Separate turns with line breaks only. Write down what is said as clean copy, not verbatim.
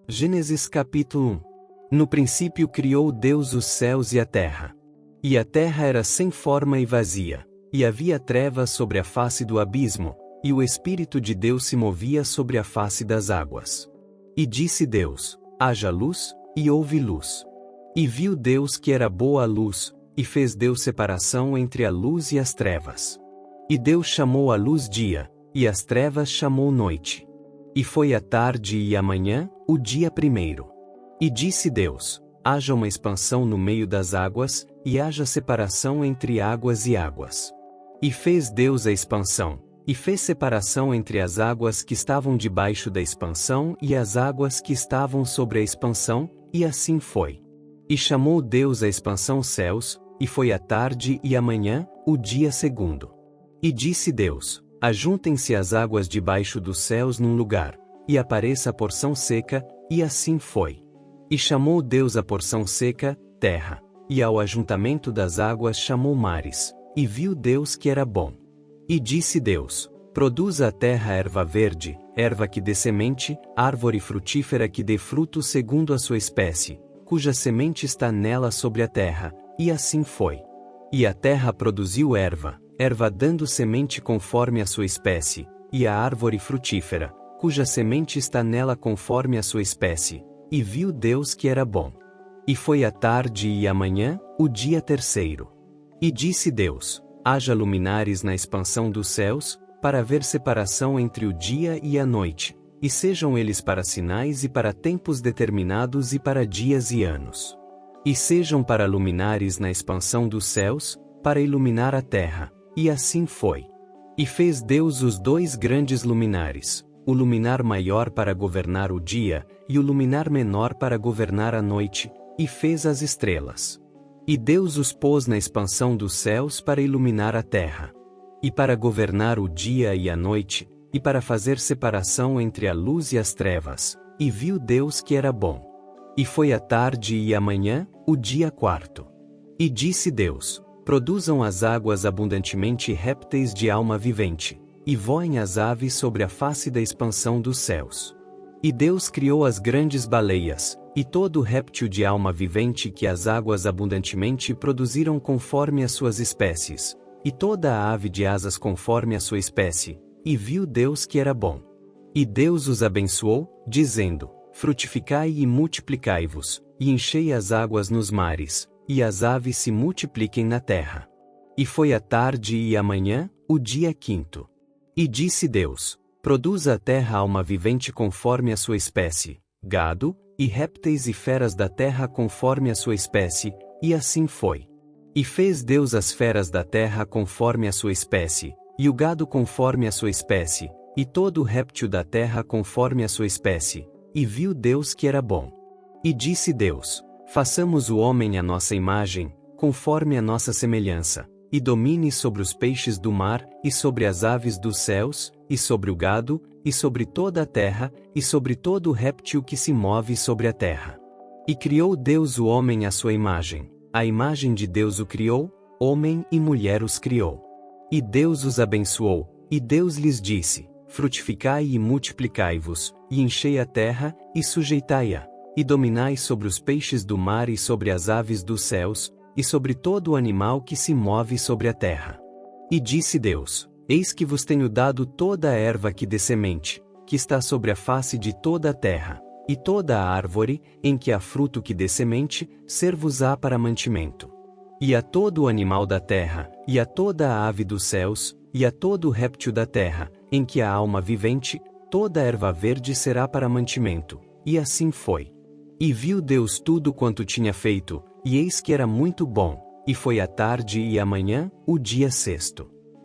Gênesis capítulo 1. No princípio criou Deus os céus e a terra. E a terra era sem forma e vazia, e havia trevas sobre a face do abismo, e o Espírito de Deus se movia sobre a face das águas. E disse Deus: haja luz, e houve luz. E viu Deus que era boa a luz, e fez Deus separação entre a luz e as trevas. E Deus chamou a luz dia, e as trevas chamou noite. E foi a tarde e a manhã, o dia primeiro. E disse Deus: haja uma expansão no meio das águas, e haja separação entre águas e águas. E fez Deus a expansão, e fez separação entre as águas que estavam debaixo da expansão e as águas que estavam sobre a expansão, e assim foi. E chamou Deus a expansão céus, e foi a tarde e a manhã, o dia segundo. E disse Deus: ajuntem-se as águas debaixo dos céus num lugar, e apareça a porção seca, e assim foi. E chamou Deus a porção seca, terra, e ao ajuntamento das águas chamou mares, e viu Deus que era bom. E disse Deus: produza a terra erva verde, erva que dê semente, árvore frutífera que dê fruto segundo a sua espécie, cuja semente está nela sobre a terra, e assim foi. E a terra produziu erva, erva dando semente conforme a sua espécie, e a árvore frutífera, cuja semente está nela conforme a sua espécie, e viu Deus que era bom. E foi a tarde e a manhã, o dia terceiro. E disse Deus: haja luminares na expansão dos céus, para haver separação entre o dia e a noite, e sejam eles para sinais e para tempos determinados e para dias e anos. E sejam para luminares na expansão dos céus, para iluminar a terra. E assim foi. E fez Deus os dois grandes luminares, o luminar maior para governar o dia, e o luminar menor para governar a noite, e fez as estrelas. E Deus os pôs na expansão dos céus para iluminar a terra, e para governar o dia e a noite, e para fazer separação entre a luz e as trevas, e viu Deus que era bom. E foi a tarde e a manhã, o dia quarto. E disse Deus: produzam as águas abundantemente répteis de alma vivente, e voem as aves sobre a face da expansão dos céus. E Deus criou as grandes baleias, e todo réptil de alma vivente que as águas abundantemente produziram conforme as suas espécies, e toda a ave de asas conforme a sua espécie, e viu Deus que era bom. E Deus os abençoou, dizendo: frutificai e multiplicai-vos, e enchei as águas nos mares, e as aves se multipliquem na terra. E foi a tarde e a manhã, o dia quinto. E disse Deus: produza a terra alma vivente conforme a sua espécie, gado, e répteis e feras da terra conforme a sua espécie, e assim foi. E fez Deus as feras da terra conforme a sua espécie, e o gado conforme a sua espécie, e todo réptil da terra conforme a sua espécie, e viu Deus que era bom. E disse Deus: façamos o homem à nossa imagem, conforme a nossa semelhança, e domine sobre os peixes do mar, e sobre as aves dos céus, e sobre o gado, e sobre toda a terra, e sobre todo réptil que se move sobre a terra. E criou Deus o homem à sua imagem, a imagem de Deus o criou, homem e mulher os criou. E Deus os abençoou, e Deus lhes disse: frutificai e multiplicai-vos, e enchei a terra, e sujeitai-a, e dominai sobre os peixes do mar e sobre as aves dos céus, e sobre todo o animal que se move sobre a terra. E disse Deus: eis que vos tenho dado toda a erva que dê semente, que está sobre a face de toda a terra, e toda a árvore, em que há fruto que dê semente, ser-vos-á para mantimento. E a todo o animal da terra, e a toda a ave dos céus, e a todo o réptil da terra, em que há alma vivente, toda a erva verde será para mantimento. E assim foi. E viu Deus tudo quanto tinha feito, e eis que era muito bom, e foi a tarde e a manhã, o dia sexto.